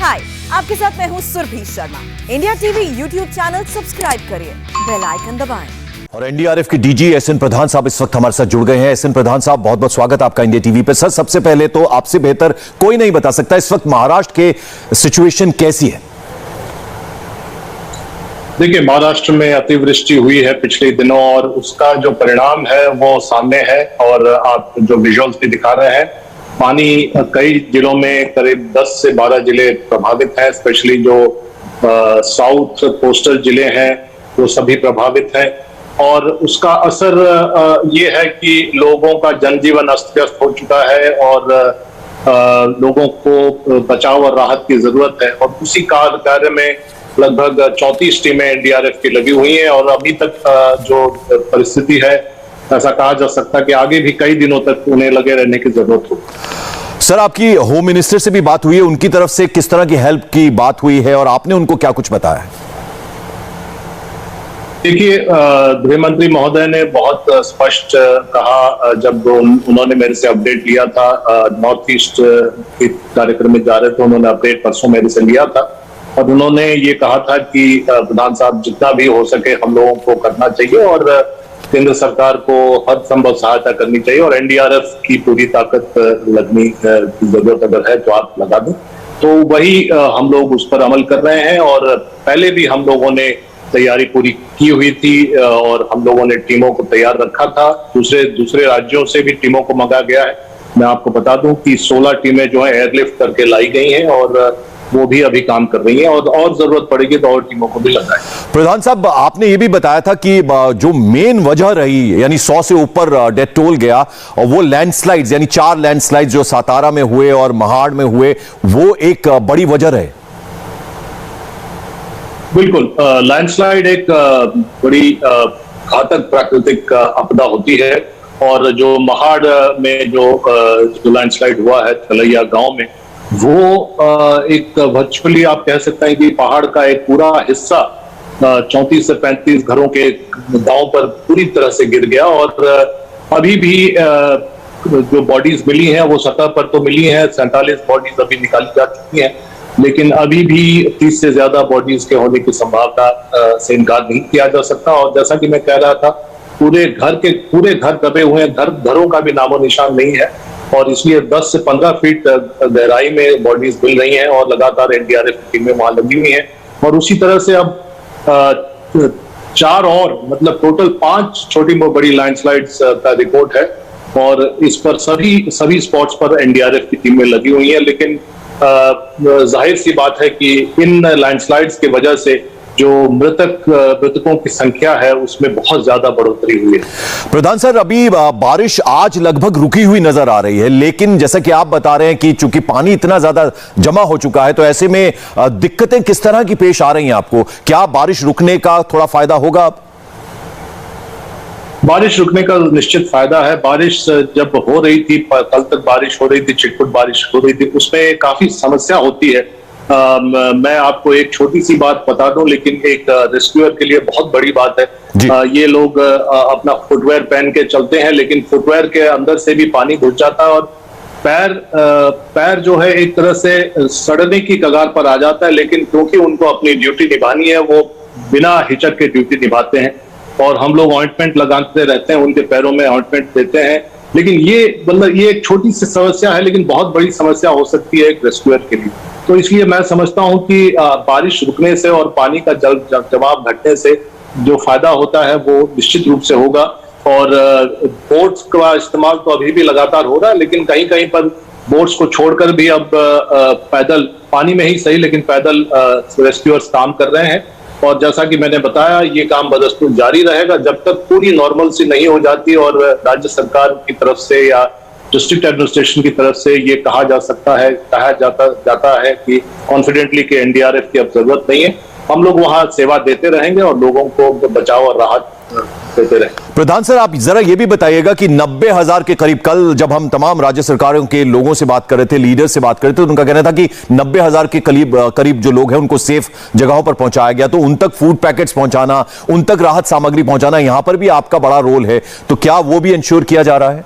हाय, आपके साथ मैं हूँ Surabhi Sharma. India TV YouTube channel subscribe करिए, बेल आइकन दबाएं। और एनडीआरएफ के डीजी एसएन प्रधान साहब इस वक्त हमारे साथ जुड़ गए हैं। एसएन प्रधान साहब, बहुत बहुत स्वागत आपका इंडिया टीवी पे। सर, सबसे पहले तो आपसे बेहतर कोई नहीं बता सकता इस वक्त महाराष्ट्र के सिचुएशन कैसी है। देखिए, महाराष्ट्र में अतिवृष्टि हुई है पिछले दिनों और उसका जो परिणाम है वो सामने है और आप जो विजुअल्स भी दिखा रहे हैं, पानी कई जिलों में करीब 10 से 12 जिले प्रभावित हैं। स्पेशली जो साउथ कोस्टल जिले हैं वो सभी प्रभावित हैं और उसका असर ये है कि लोगों का जनजीवन अस्त व्यस्त हो चुका है और लोगों को बचाव और राहत की जरूरत है। और उसी कार्य में लगभग 34 टीमें एनडीआरएफ की लगी हुई हैं और अभी तक जो परिस्थिति है, ऐसा कहा जा सकता है कि आगे भी कई दिनों तक उन्हें लगे रहने की जरूरत होगी। सर, आपकी होम मिनिस्टर से भी बात हुई है, उनकी तरफ से किस तरह की हेल्प की बात हुई है और आपने उनको क्या कुछ बताया है? देखिए, गृह मंत्री महोदय ने बहुत स्पष्ट कहा जब उन्होंने मेरे से अपडेट लिया था। नॉर्थ ईस्ट के कार्यक्रम में जा रहे थे, उन्होंने अपडेट परसों मेरे से लिया था और उन्होंने ये कहा था कि प्रधान साहब, जितना भी हो सके हम लोगों को करना चाहिए और केंद्र सरकार को हर संभव सहायता करनी चाहिए और एनडीआरएफ की पूरी ताकत लगने की जरूरत अगर है तो आप लगा दें। तो वही हम लोग उस पर अमल कर रहे हैं और पहले भी हम लोगों ने तैयारी पूरी की हुई थी और हम लोगों ने टीमों को तैयार रखा था। दूसरे राज्यों से भी टीमों को मंगाया गया है। मैं आपको बता दूं कि 16 टीमें जो है एयरलिफ्ट करके लाई गई हैं और वो भी अभी काम कर रही हैं और जरूरत पड़ेगी तो और टीमों को भी लगाएं। प्रधान साहब, आपने ये भी बताया था कि जो मेन वजह रही, यानी 100 से ऊपर डेथ टोल गया और वो लैंडस्लाइड्स, यानी 4 लैंडस्लाइड्स जो सातारा में हुए और महाड़ में हुए, वो एक बड़ी वजह रहे। बिल्कुल, लैंडस्लाइड एक बड़ी घातक प्राकृतिक आपदा होती है और जो महाड़ में जो लैंडस्लाइड हुआ है तलैया गांव में, वो एक वर्चुअली आप कह सकते हैं कि पहाड़ का एक पूरा हिस्सा 34 से 35 घरों के गांव पर पूरी तरह से गिर गया और अभी भी जो बॉडीज मिली हैं वो सतह पर तो मिली हैं। 47 बॉडीज अभी निकाली जा चुकी हैं, लेकिन अभी भी 30 से ज्यादा बॉडीज के होने की संभावना से इनकार नहीं किया जा सकता। और जैसा कि मैं कह रहा था, पूरे घर दबे हुए हैं, घरों का भी नामो निशान नहीं है और इसलिए 10 से 15 फीट गहराई में बॉडीज मिल रही हैं और लगातार एनडीआरएफ की टीमें वहां लगी हुई हैं। और उसी तरह से अब 4 और मतलब टोटल 5 छोटी बड़ी लैंडस्लाइड्स का रिपोर्ट है और इस पर सभी स्पॉट्स पर एनडीआरएफ की टीमें लगी हुई हैं। लेकिन जाहिर सी बात है कि इन लैंडस्लाइड्स की वजह से जो मृतकों की संख्या है उसमें बहुत ज्यादा बढ़ोतरी हुई है। प्रधान सर, अभी बारिश आज लगभग रुकी हुई नजर आ रही है, लेकिन जैसा कि आप बता रहे हैं कि चूंकि पानी इतना ज्यादा जमा हो चुका है, तो ऐसे में दिक्कतें किस तरह की पेश आ रही हैं आपको? क्या बारिश रुकने का थोड़ा फायदा होगा? बारिश रुकने का निश्चित फायदा है। बारिश जब हो रही थी, कल तक बारिश हो रही थी, छिटपुट बारिश हो रही थी, उसमें काफी समस्या होती है। मैं आपको एक छोटी सी बात बता दूं, लेकिन एक रेस्क्यूअर के लिए बहुत बड़ी बात है। ये लोग अपना फुटवेयर पहन के चलते हैं, लेकिन फुटवेयर के अंदर से भी पानी घुस जाता है और पैर जो है एक तरह से सड़ने की कगार पर आ जाता है। लेकिन क्योंकि उनको अपनी ड्यूटी निभानी है, वो बिना हिचक के ड्यूटी निभाते हैं और हम लोग ऑइंटमेंट लगाते रहते हैं, उनके पैरों में ऑइंटमेंट देते हैं। लेकिन ये एक छोटी सी समस्या है, लेकिन बहुत बड़ी समस्या हो सकती है एक रेस्क्यूअर के लिए। तो इसलिए मैं समझता हूं कि बारिश रुकने से और पानी का जवाब घटने से जो फायदा होता है वो निश्चित रूप से होगा। और बोट्स का इस्तेमाल तो अभी भी लगातार हो रहा है, लेकिन कहीं कहीं पर बोट्स को छोड़कर भी अब पैदल, पानी में ही सही लेकिन पैदल रेस्क्यूअर्स काम कर रहे हैं। और जैसा कि मैंने बताया, ये काम बदस्तूर जारी रहेगा जब तक पूरी नॉर्मलसी नहीं हो जाती और राज्य सरकार की तरफ से या डिस्ट्रिक्ट एडमिनिस्ट्रेशन की तरफ से ये कहा जाता है कि कॉन्फिडेंटली कि एनडीआरएफ की अब जरूरत नहीं है। हम लोग वहां सेवा देते रहेंगे और लोगों को बचाव और राहत देते रहेंगे। प्रधान सर, आप जरा ये भी बताइएगा कि 90,000 के करीब, कल जब हम तमाम राज्य सरकारों के लोगों से बात कर रहे थे, लीडर से बात कर रहे थे, तो उनका कहना था कि 90,000 के करीब जो लोग हैं उनको सेफ जगहों पर पहुंचाया गया। तो उन तक फूड पैकेट्स पहुंचाना, उन तक राहत सामग्री पहुंचाना, यहां पर भी आपका बड़ा रोल है, तो क्या वो भी इंश्योर किया जा रहा है?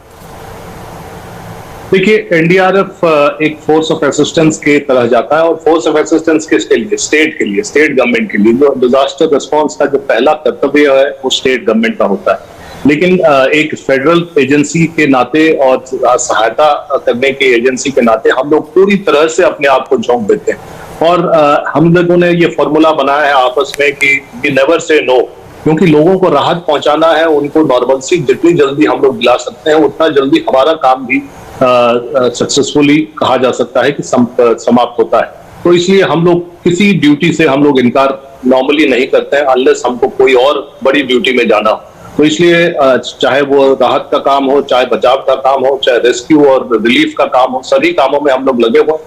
देखिए, एनडीआरएफ एक फोर्स ऑफ असिस्टेंस के तरह जाता है, और फोर्स ऑफ असिस्टेंस किसके लिए? स्टेट के लिए, स्टेट गवर्नमेंट के लिए। जो डिजास्टर रिस्पांस का जो पहला कर्तव्य है वो स्टेट गवर्नमेंट का होता है, लेकिन एक फेडरल एजेंसी के नाते और सहायता करने की एजेंसी के नाते हम लोग पूरी तरह से अपने आप को झोंक देते हैं। और हम लोगों ने ये फॉर्मूला बनाया है आपस में कि नेवर से नो, क्योंकि लोगों को राहत पहुंचाना है, उनको नॉर्मलसी जितनी जल्दी हम लोग दिला सकते हैं उतना जल्दी हमारा काम भी सक्सेसफुली कहा जा सकता है कि समाप्त होता है। तो इसलिए हम लोग किसी ड्यूटी से हम लोग इनकार नॉर्मली नहीं करते हैं अनलेस हमको कोई और बड़ी ड्यूटी में जाना हो। तो इसलिए चाहे वो राहत का काम हो, चाहे बचाव का काम हो, चाहे रेस्क्यू और रिलीफ का काम हो, सभी कामों में हम लोग लगे हुए।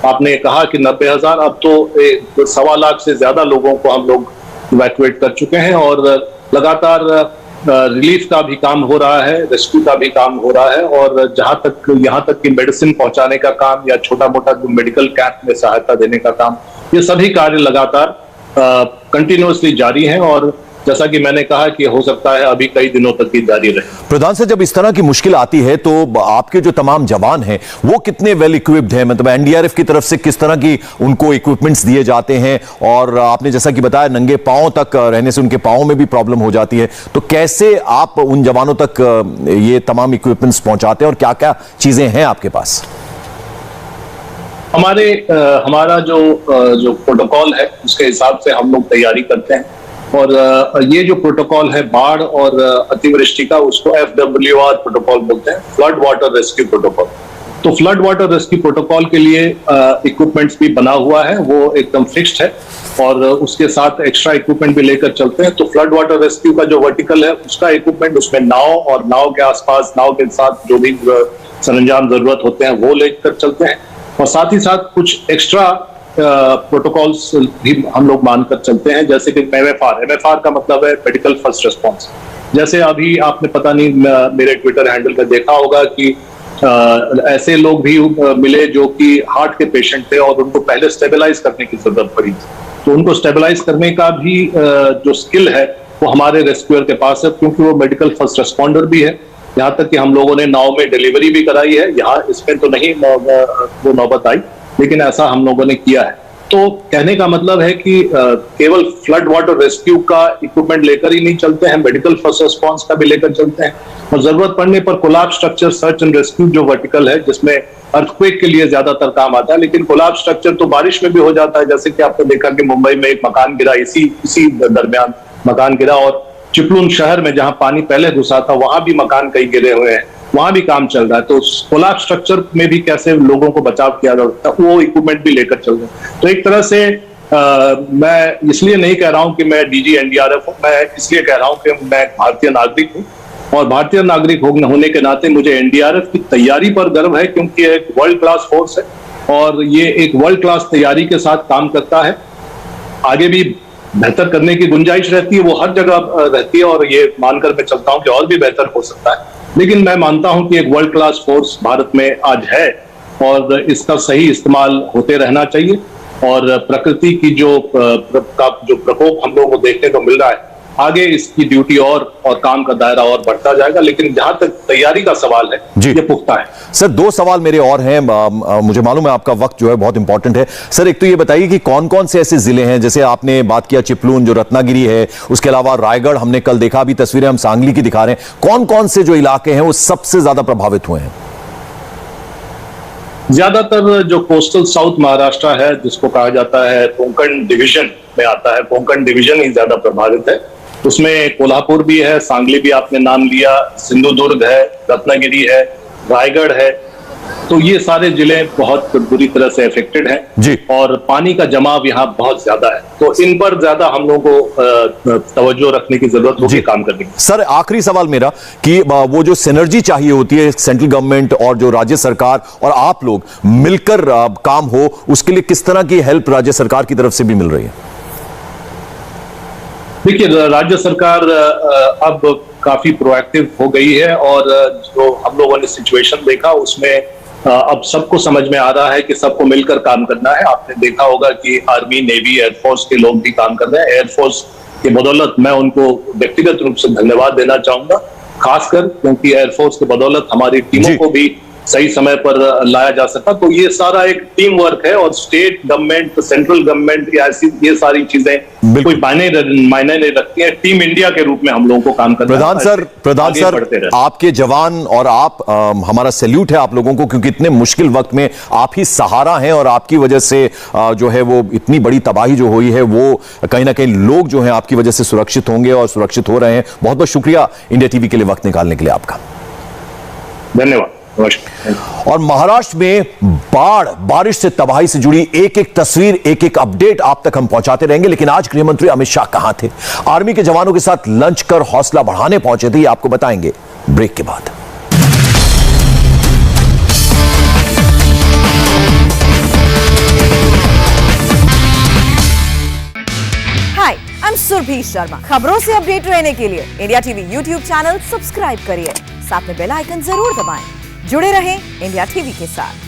आपने कहा कि 90,000, अब तो 1.25 लाख से ज्यादा लोगों को हम लोग इवैक्यूएट कर चुके हैं, और लगातार रिलीफ का भी काम हो रहा है, रेस्क्यू का भी काम हो रहा है, और जहां तक यहाँ तक कि मेडिसिन पहुंचाने का काम या छोटा मोटा जो मेडिकल कैंप में सहायता देने का काम, ये सभी कार्य लगातार कंटिन्यूअसली जारी हैं। और जैसा कि मैंने कहा कि हो सकता है अभी कई दिनों तक ही जारी रहे। प्रधान से जब इस तरह की मुश्किल आती है तो आपके जो तमाम जवान हैं वो कितने वेल इक्विप्ड हैं? मतलब एनडीआरएफ की तरफ से किस तरह की उनको इक्विपमेंट्स दिए जाते हैं? और आपने जैसा कि बताया नंगे पांव तक रहने से उनके पांव में भी प्रॉब्लम हो जाती है, तो कैसे आप उन जवानों तक ये तमाम इक्विपमेंट्स पहुंचाते हैं और क्या क्या चीजें हैं आपके पास? हमारा जो प्रोटोकॉल है उसके हिसाब से हम लोग तैयारी करते हैं, और ये जो प्रोटोकॉल है बाढ़ और अतिवृष्टि का, उसको FWR प्रोटोकॉल बोलते हैं, फ्लड वाटर रेस्क्यू प्रोटोकॉल। तो फ्लड वाटर रेस्क्यू प्रोटोकॉल के लिए इक्विपमेंट्स भी बना हुआ है, वो एकदम फिक्स्ड है, और उसके साथ एक्स्ट्रा इक्विपमेंट भी लेकर चलते हैं। तो फ्लड वाटर रेस्क्यू का जो वर्टिकल है उसका इक्विपमेंट, उसमें नाव और नाव के आसपास नाव के साथ जो भी सरंजाम जरूरत होते हैं वो लेकर चलते हैं, और साथ ही साथ कुछ एक्स्ट्रा प्रोटोकॉल्स भी हम लोग मानकर चलते हैं, जैसे कि MFR का मतलब है मेडिकल फर्स्ट रिस्पॉन्स। जैसे अभी आपने पता नहीं मेरे ट्विटर हैंडल पे देखा होगा कि ऐसे लोग भी मिले जो कि हार्ट के पेशेंट थे और उनको पहले स्टेबलाइज करने की जरूरत पड़ी, तो उनको स्टेबलाइज करने का भी जो स्किल है वो हमारे रेस्क्यूअर के पास है, क्योंकि वो मेडिकल फर्स्ट रिस्पॉन्डर भी है। यहाँ तक कि हम लोगों ने नाव में डिलीवरी भी कराई है, यहाँ इसमें तो नहीं वो नौबत आई, लेकिन ऐसा हम लोगों ने किया है। तो कहने का मतलब है कि केवल फ्लड वाटर रेस्क्यू का इक्विपमेंट लेकर ही नहीं चलते हैं, मेडिकल फर्स्ट रिस्पांस का भी लेकर चलते हैं, और जरूरत पड़ने पर collapse structure search and rescue जो वर्टिकल है, जिसमें अर्थक्वेक के लिए ज्यादातर काम आता है, लेकिन कोलैप्स स्ट्रक्चर तो बारिश में भी हो जाता है। जैसे कि आपने देखा कि मुंबई में एक मकान गिरा, इसी दरमियान मकान गिरा, और चिपलून शहर में जहां पानी पहले घुसा था वहां भी मकान कई गिरे हुए हैं, वहां भी काम चल रहा है। तो कोलैप्स स्ट्रक्चर में भी कैसे लोगों को बचाव किया जा सकता है, वो इक्विपमेंट भी लेकर चल रहे हैं। तो एक तरह से मैं इसलिए नहीं कह रहा हूं कि मैं डीजी एनडीआरएफ हूं, मैं इसलिए कह रहा हूं कि मैं भारतीय नागरिक हूं, और भारतीय नागरिक होने के नाते मुझे एनडीआरएफ की तैयारी पर गर्व है, क्योंकि एक वर्ल्ड क्लास फोर्स है और ये एक वर्ल्ड क्लास तैयारी के साथ काम करता है। आगे भी बेहतर करने की गुंजाइश रहती है, वो हर जगह रहती है, और ये मानकर मैं चलता हूं कि और भी बेहतर हो सकता है। लेकिन मैं मानता हूं कि एक वर्ल्ड क्लास फोर्स भारत में आज है, और इसका सही इस्तेमाल होते रहना चाहिए। और प्रकृति की जो प्रकोप हम लोगों को देखने को मिल रहा है, आगे इसकी ड्यूटी और काम का दायरा और बढ़ता जाएगा, लेकिन जहां तक तैयारी का सवाल है ये पुख्ता है। सर, 2 सवाल मेरे और हैं। मुझे मालूम है आपका वक्त जो है बहुत इंपॉर्टेंट है। सर, एक तो ये बताइए कि कौन कौन से ऐसे जिले हैं, जैसे आपने बात किया चिपलून जो रत्नागिरी है, उसके अलावा रायगढ़ हमने कल देखा, अभी तस्वीरें हम सांगली की दिखा रहे हैं, कौन कौन से जो इलाके हैं वो सबसे ज्यादा प्रभावित हुए हैं? ज्यादातर जो कोस्टल साउथ महाराष्ट्र है, जिसको कहा जाता है कोंकण डिवीजन में आता है, कोंकण डिवीजन ही ज्यादा प्रभावित है। उसमें कोल्हापुर भी है, सांगली भी आपने नाम लिया, सिंधुदुर्ग है, रत्नागिरी है, रायगढ़ है, तो ये सारे जिले बहुत बुरी तरह से अफेक्टेड हैं जी, और पानी का जमाव यहाँ बहुत ज्यादा है, तो इन पर ज्यादा हम लोगों को तवज्जो रखने की जरूरत होगी काम करने की। सर, आखिरी सवाल मेरा कि वो जो सिनर्जी चाहिए होती है सेंट्रल गवर्नमेंट और जो राज्य सरकार और आप लोग मिलकर काम हो, उसके लिए किस तरह की हेल्प राज्य सरकार की तरफ से भी मिल रही है? देखिए, राज्य सरकार अब काफी प्रोएक्टिव हो गई है, और जो हम लोगों ने सिचुएशन देखा उसमें अब सबको समझ में आ रहा है कि सबको मिलकर काम करना है। आपने देखा होगा कि आर्मी, नेवी, एयरफोर्स के लोग भी काम कर रहे हैं। एयरफोर्स की बदौलत मैं उनको व्यक्तिगत रूप से धन्यवाद देना चाहूंगा, खासकर क्योंकि एयरफोर्स की बदौलत हमारी टीमों को भी सही समय पर लाया जा सका। तो ये सारा एक टीम वर्क है और स्टेट गवर्नमेंट, सेंट्रल गवर्नमेंट, ऐसी ये सारी चीजें कोई मायने नहीं रखती है। टीम इंडिया के रूप में हम लोगों को काम करना है। प्रधान सर, आपके जवान और आप, हमारा सैल्यूट है आप लोगों को, क्योंकि इतने मुश्किल वक्त में आप ही सहारा हैं और आपकी वजह से जो है वो इतनी बड़ी तबाही जो हुई है वो कहीं ना कहीं लोग जो हैं आपकी वजह से सुरक्षित होंगे और सुरक्षित हो रहे हैं। बहुत बहुत शुक्रिया इंडिया टीवी के लिए वक्त निकालने के लिए आपका। धन्यवाद। और महाराष्ट्र में बारिश से तबाही से जुड़ी एक एक तस्वीर, एक एक अपडेट आप तक हम पहुंचाते रहेंगे। लेकिन आज गृहमंत्री अमित शाह कहां थे? आर्मी के जवानों के साथ लंच कर हौसला बढ़ाने पहुंचे थे, ये आपको बताएंगे ब्रेक के बाद। हाय, आई एम सुरभि शर्मा। खबरों से अपडेट रहने के लिए India TV YouTube channel subscribe करिए, साथ में बेल आइकन जरूर दबाएं। जुड़े रहें इंडिया टीवी के साथ।